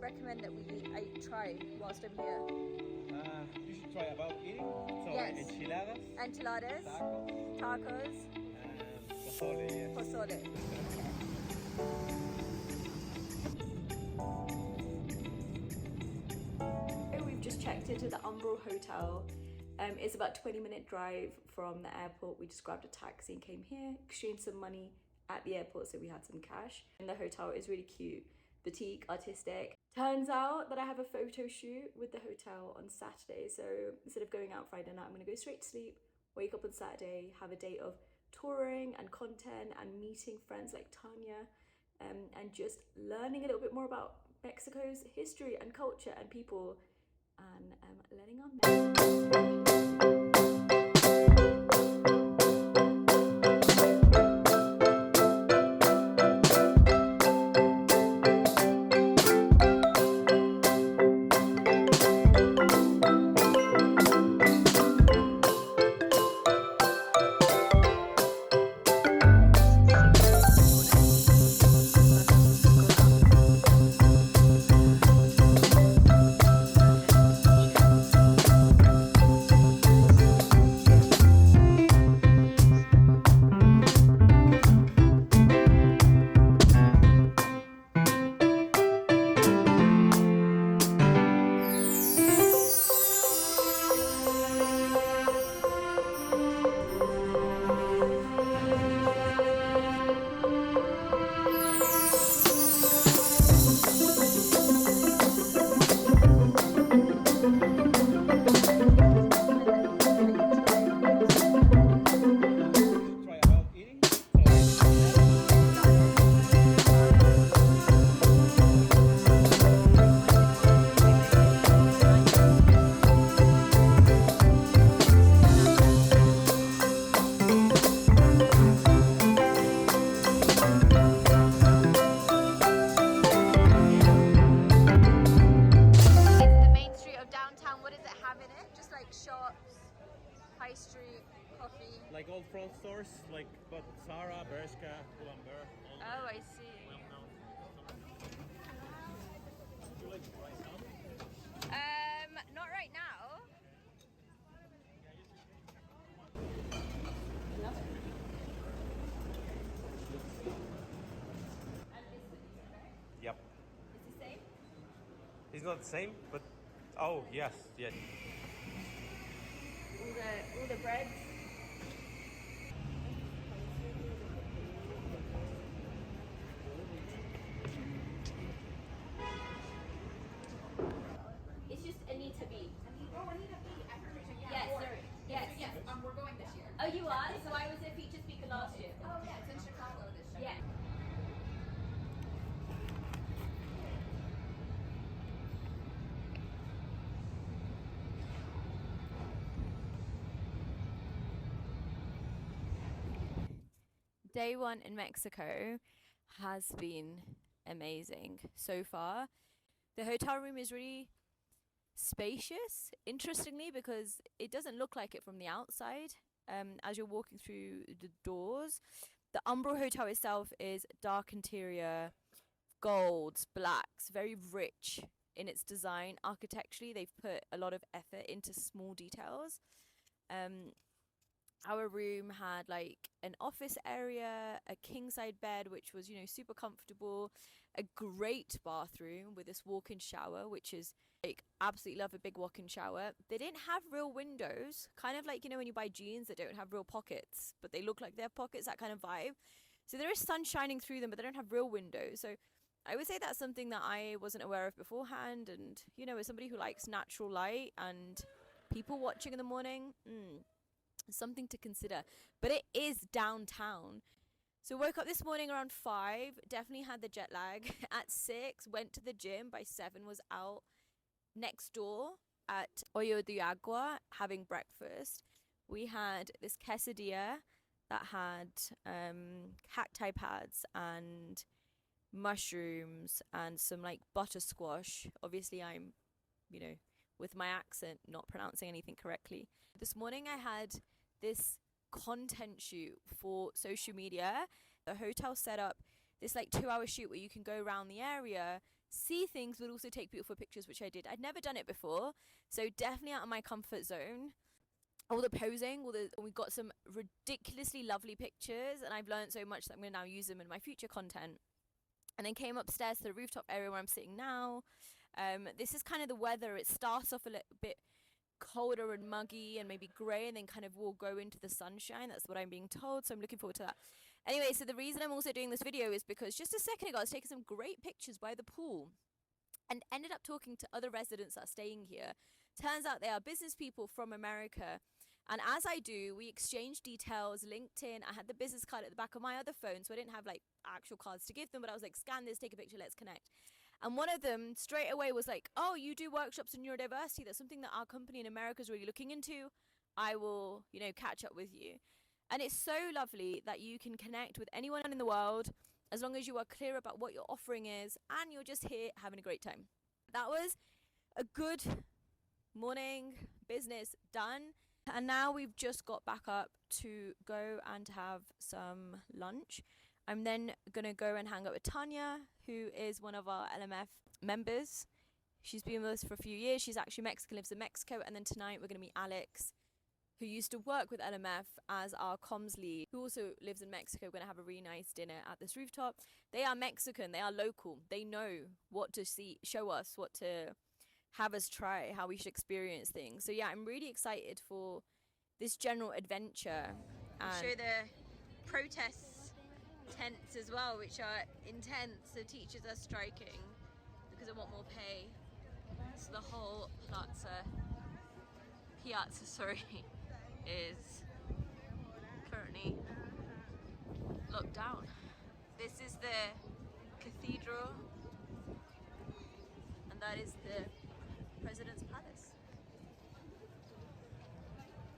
recommend that we try whilst I'm here? You should try about eating. So Yes. enchiladas, Tacos, pozole. Yes. pozole. We've just checked into the Umbral Hotel. It's about a 20-minute drive from the airport. We just grabbed a taxi and came here, exchanged some money at the airport, so we had some cash. And the hotel is really cute, boutique, artistic. Turns out that I have a photo shoot with the hotel on Saturday, so instead of going out Friday night, I'm gonna go straight to sleep, wake up on Saturday, have a day of touring and content and meeting friends like Tanya, and just learning a little bit more about Mexico's history and culture and people, and letting on. Pastry, coffee. Like old front stores, like but Zara, Bershka, Pull&Bear. Oh, I see. Would you like to try some? Not right now. Yep. It's the same? It's not the same, but oh yes, yes. All the breads. It's just Anita B. Oh, Anita B. I heard her. Yes, sorry. Yes. Yes, we're going this year. Oh, you are? So I was a featured speaker last year. Oh, yeah, it's in Chicago this year. Yeah. Day one in Mexico has been amazing so far. The hotel room is really spacious, interestingly, because it doesn't look like it from the outside as you're walking through the doors. The Umbral Hotel itself is dark interior, golds, blacks, very rich in its design. Architecturally, they've put a lot of effort into small details. Our room had like an office area, a king side bed, which was, super comfortable, a great bathroom with this walk-in shower, which is like, absolutely love a big walk-in shower. They didn't have real windows, kind of like, when you buy jeans that don't have real pockets, but they look like they have pockets, that kind of vibe. So there is sun shining through them, but they don't have real windows. So I would say that's something that I wasn't aware of beforehand. And, as somebody who likes natural light and people watching in the morning, something to consider. But it is downtown. So woke up this morning around 5, definitely had the jet lag. At 6, went to the gym. By 7, was out next door at Hoyo de Agua having breakfast. We had this quesadilla that had cacti pads and mushrooms and some like butter squash. Obviously I'm, with my accent, not pronouncing anything correctly. This morning I had this content shoot for social media. The hotel set up this like 2-hour shoot where you can go around the area, see things but also take beautiful pictures, which I did. I'd never done it before, so definitely out of my comfort zone. All the posing, we got some ridiculously lovely pictures, and I've learned so much that I'm going to now use them in my future content. And then came upstairs to the rooftop area where I'm sitting now. This is kind of the weather. It starts off a little bit colder and muggy and maybe grey, and then kind of will go into the sunshine. That's what I'm being told, so I'm looking forward to that. Anyway, so the reason I'm also doing this video is because just a second ago I was taking some great pictures by the pool and ended up talking to other residents that are staying here. Turns out they are business people from America. And as I do, we exchanged details, LinkedIn. I had the business card at the back of my other phone, so I didn't have like actual cards to give them, but I was like, scan this, take a picture, let's connect. And one of them straight away was like, oh, you do workshops in neurodiversity. That's something that our company in America is really looking into. I will, catch up with you. And it's so lovely that you can connect with anyone in the world as long as you are clear about what your offering is and you're just here having a great time. That was a good morning business done. And now we've just got back up to go and have some lunch. I'm then going to go and hang out with Tanya, who is one of our LMF members. She's been with us for a few years. She's actually Mexican, lives in Mexico. And then tonight we're going to meet Alex, who used to work with LMF as our comms lead, who also lives in Mexico. We're going to have a really nice dinner at this rooftop. They are Mexican. They are local. They know what to see, show us what to have us try, how we should experience things. So yeah, I'm really excited for this general adventure. And show the protests tents as well, which are intense. The teachers are striking because they want more pay. So the whole piazza, is currently locked down. This is the cathedral, and that is the President's Palace.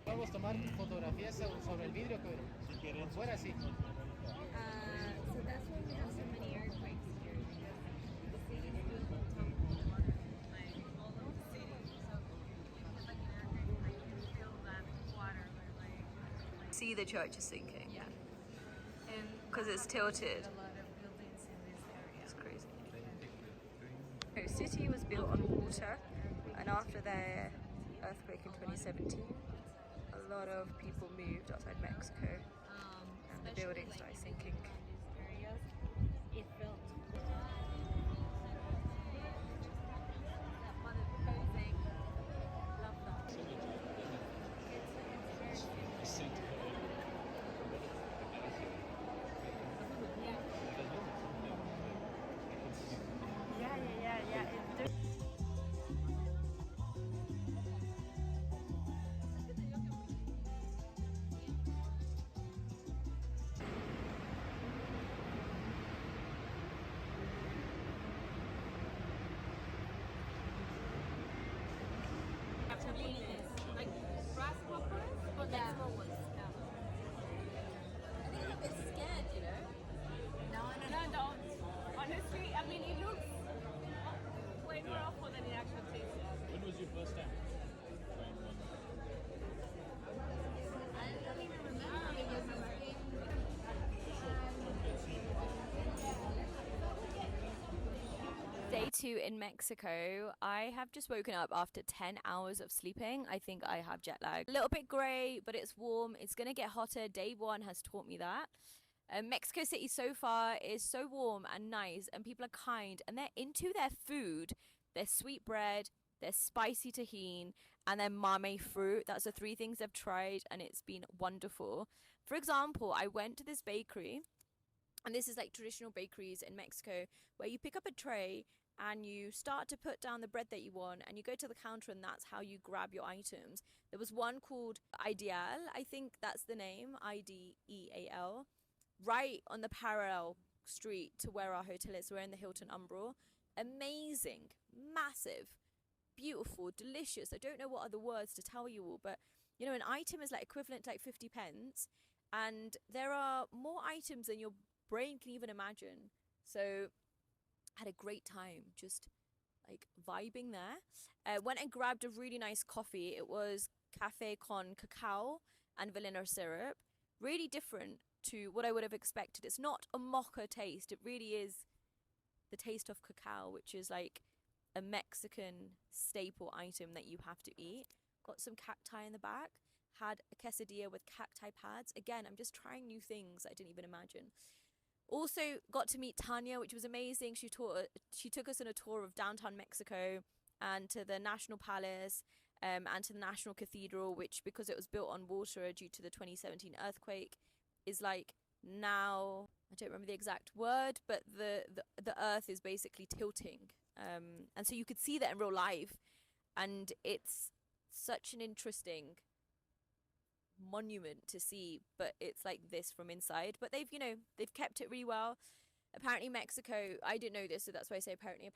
Vamos a tomar fotografías sobre el vidrio que por fuera sí. So that's why we have so many earthquakes here. The city is built on top of water, like all over the city. So if like an earthquake, like you can feel that water, like see the church is sinking. Yeah. Because it's tilted. A lot of buildings in this area. It's crazy. The city was built on water, and after the earthquake in 2017, a lot of people moved outside Mexico, and the buildings started sinking. It felt like grasshoppers, but like small ones. Yeah. I think I'm a bit scared, No. Honestly, I mean, it looks way more awful than it actually tastes. When was your first time trying one? I don't even remember because it's been Day 2 in Mexico. I have just woken up after 10 hours of sleeping. I think I have jet lag. A little bit grey, but it's warm. It's going to get hotter. Day 1 has taught me that. Mexico City so far is so warm and nice, and people are kind, and they're into their food. Their sweet bread, their spicy tahini, and their mame fruit. That's the 3 things I've tried, and it's been wonderful. For example, I went to this bakery, and this is like traditional bakeries in Mexico, where you pick up a tray and you start to put down the bread that you want, and you go to the counter, and that's how you grab your items. There was one called Ideal, I think that's the name, Ideal, right on the parallel street to where our hotel is. We're in the Hilton Umbral. Amazing, massive, beautiful, delicious. I don't know what other words to tell you all, but an item is like equivalent to like 50 pence, and there are more items than your brain can even imagine. So I had a great time just like vibing there. Went and grabbed a really nice coffee. It was cafe con cacao and vanilla syrup. Really different to what I would have expected. It's not a mocha taste. It really is the taste of cacao, which is like a Mexican staple item that you have to eat. Got some cacti in the back. Had a quesadilla with cacti pads. Again, I'm just trying new things I didn't even imagine. Also got to meet Tanya, which was amazing. She took us on a tour of downtown Mexico and to the National Palace, and to the National Cathedral, which, because it was built on water due to the 2017 earthquake, is like now, I don't remember the exact word, but the earth is basically tilting. And so you could see that in real life, and it's such an interesting monument to see, but it's like this from inside. But they've kept it really well. Apparently Mexico, I didn't know this, so that's why I say apparently.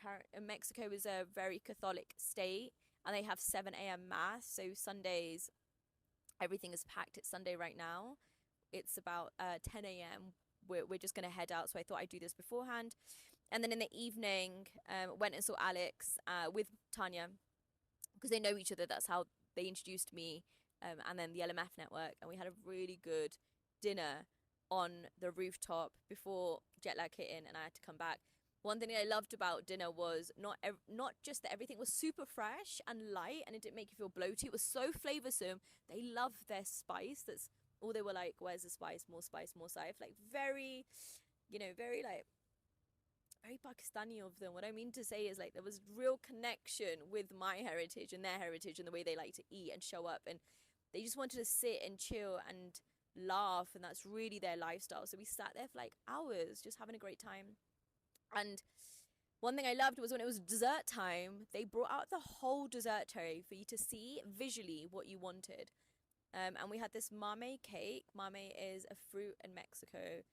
Mexico is a very Catholic state, and they have 7 a.m. mass. So Sundays, everything is packed. It's Sunday right now. It's about 10 a.m. We're just gonna head out. So I thought I'd do this beforehand, and then in the evening, went and saw Alex with Tanya, because they know each other. That's how they introduced me, and then the LMF network, and we had a really good dinner on the rooftop before jet lag hit in and I had to come back. One thing I loved about dinner was not just that everything was super fresh and light and it didn't make you feel bloated. It was so flavoursome. They love their spice. That's all they were like, where's the spice? More spice, more spice. Like very, very like, very Pakistani of them. What I mean to say is like there was real connection with my heritage and their heritage and the way they like to eat and show up. And they just wanted to sit and chill and laugh, and that's really their lifestyle. So we sat there for like hours just having a great time. And one thing I loved was when it was dessert time, they brought out the whole dessert tray for you to see visually what you wanted. And we had this mame cake. Mame is a fruit in Mexico,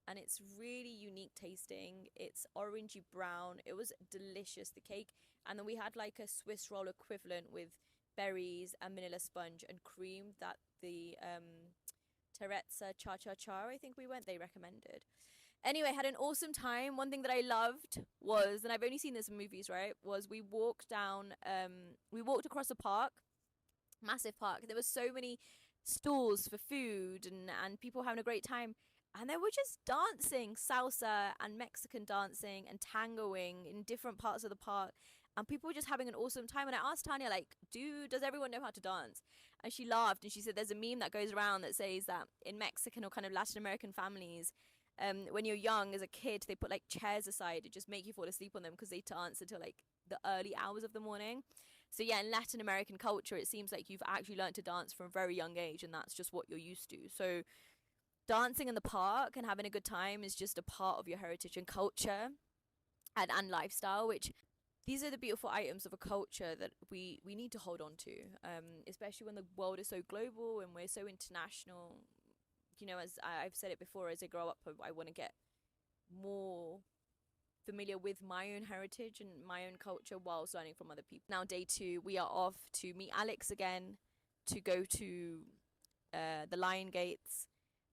and it's really unique tasting. It's orangey brown. It was delicious, the cake. And then we had like a Swiss roll equivalent with berries and vanilla sponge and cream that the Teresa Cha-Cha-Cha, I think they recommended. Anyway, had an awesome time. One thing that I loved was, and I've only seen this in movies, right, was we walked across a park, massive park. There were so many stalls for food and people having a great time. And they were just dancing salsa and Mexican dancing and tangoing in different parts of the park. And people were just having an awesome time. And I asked Tanya, like, does everyone know how to dance? And she laughed and she said there's a meme that goes around that says that in Mexican or kind of Latin American families, when you're young as a kid, they put like chairs aside to just make you fall asleep on them because they dance until like the early hours of the morning. So yeah, in Latin American culture, it seems like you've actually learned to dance from a very young age, and that's just what you're used to. So dancing in the park and having a good time is just a part of your heritage and culture and lifestyle, which these are the beautiful items of a culture that we need to hold on to, especially when the world is so global and we're so international. As I've said it before, as I grow up, I want to get more familiar with my own heritage and my own culture whilst learning from other people. Now, day 2, we are off to meet Alex again, to go to the Lion Gates.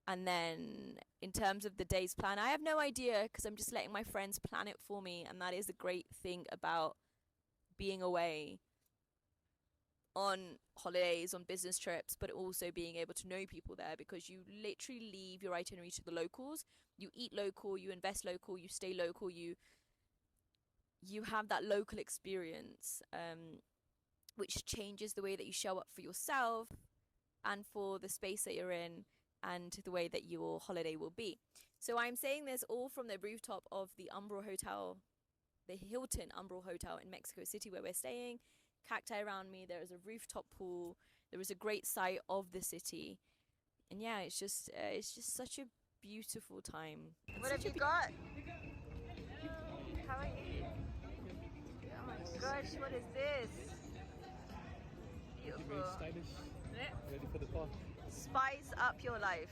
And then in terms of the day's plan, I have no idea because I'm just letting my friends plan it for me. And that is a great thing about being away on holidays, on business trips, but also being able to know people there, because you literally leave your itinerary to the locals. You eat local, you invest local, you stay local, you have that local experience, which changes the way that you show up for yourself and for the space that you're in and the way that your holiday will be. So I'm saying this all from the rooftop of the Umbral Hotel, the Hilton Umbral Hotel in Mexico City, where we're staying. Cacti around me, there is a rooftop pool, there is a great sight of the city, and yeah, it's just such a beautiful time. What have you got? How are you? Oh my gosh, what is this? Beautiful. Very stylish. Yeah. Ready for the park. Spice up your life.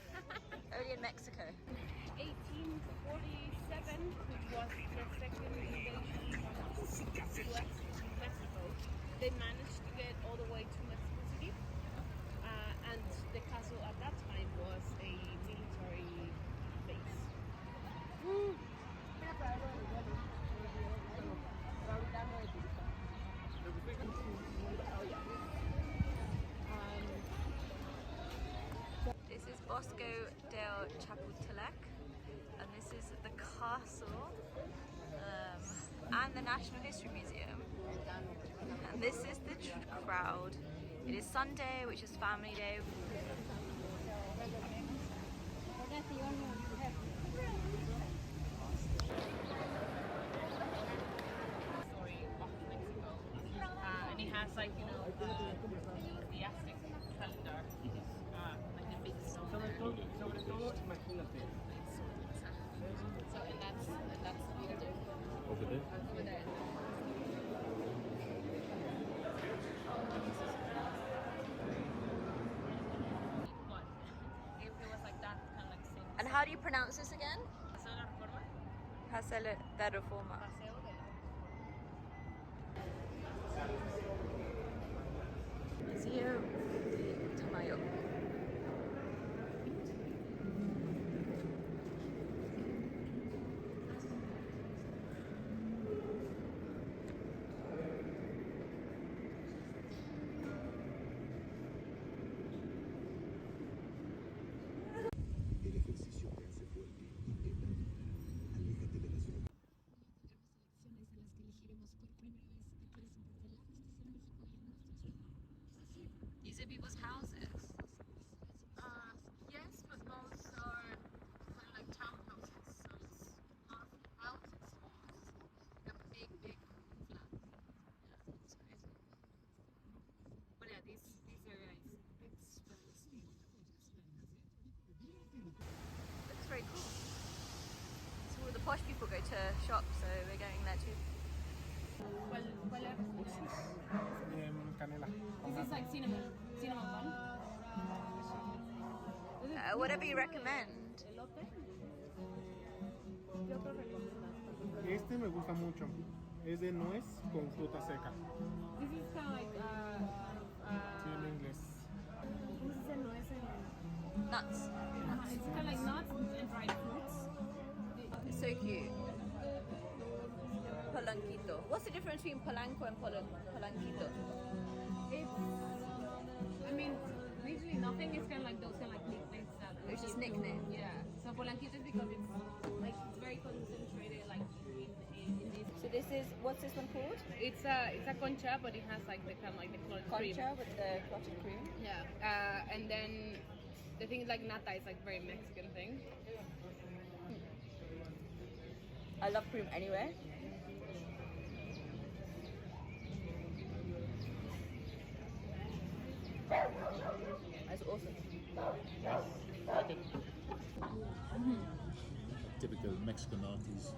Only in Mexico. 1847, which was the second invasion of US into Mexico, they managed to get all the way to Mexico City, and the castle at that time was a military base. This is Bosco del Chapultepec, and this is the castle. and the National History Museum. And this is the crowd. It is Sunday, which is family day. Story of Mexico. And it has like, you know, the Aztec calendar, like the big stone. Sobre todo, imagínate. So, and that's over there. Over there? Over there. But if it was like that, kind of like same. And how do you pronounce this again? Paseo de la Reforma. Paseo de Reforma. Paseo de la Museo de Mayo. El ejercicio te hace fuerte y te prepara. Aléjate de la ciudad. Elecciones en las que elegiremos por primera vez al presidente de la justicia en México y en nuestros estados. These are people's houses. Yes, but most are kind of like townhouses, so it's half houses, like a big flat. Yeah, it's crazy. But yeah, this area is a bit Spanish themed. Looks very cool. So all the posh people go to shop, so we're going there too. ¿Cuál era? Canela. This is like cinnamon bun. Whatever you recommend. Elote. ¿Qué otro recomiendas? Este me gusta mucho. Es de nuez con fruta seca. This is kind of like Sí, en inglés. ¿cómo se dice nuez en? Nuts. It's kind of like nuts and dried fruits. It's so cute. Polanquito. What's the difference between polanco and polanquito? It's, I mean, literally nothing. It's kind of like those kind of like nicknames that. It's just people- nicknames. Yeah. So polanquito is because it's like it's very concentrated, like in this. So this is, what's this one called? It's a concha, but it has like the kind of like the clotted cream. Concha with the clotted cream. Yeah. And then the thing is like nata is like very Mexican thing. I love cream anyway. That's awesome. Typical Mexican artists.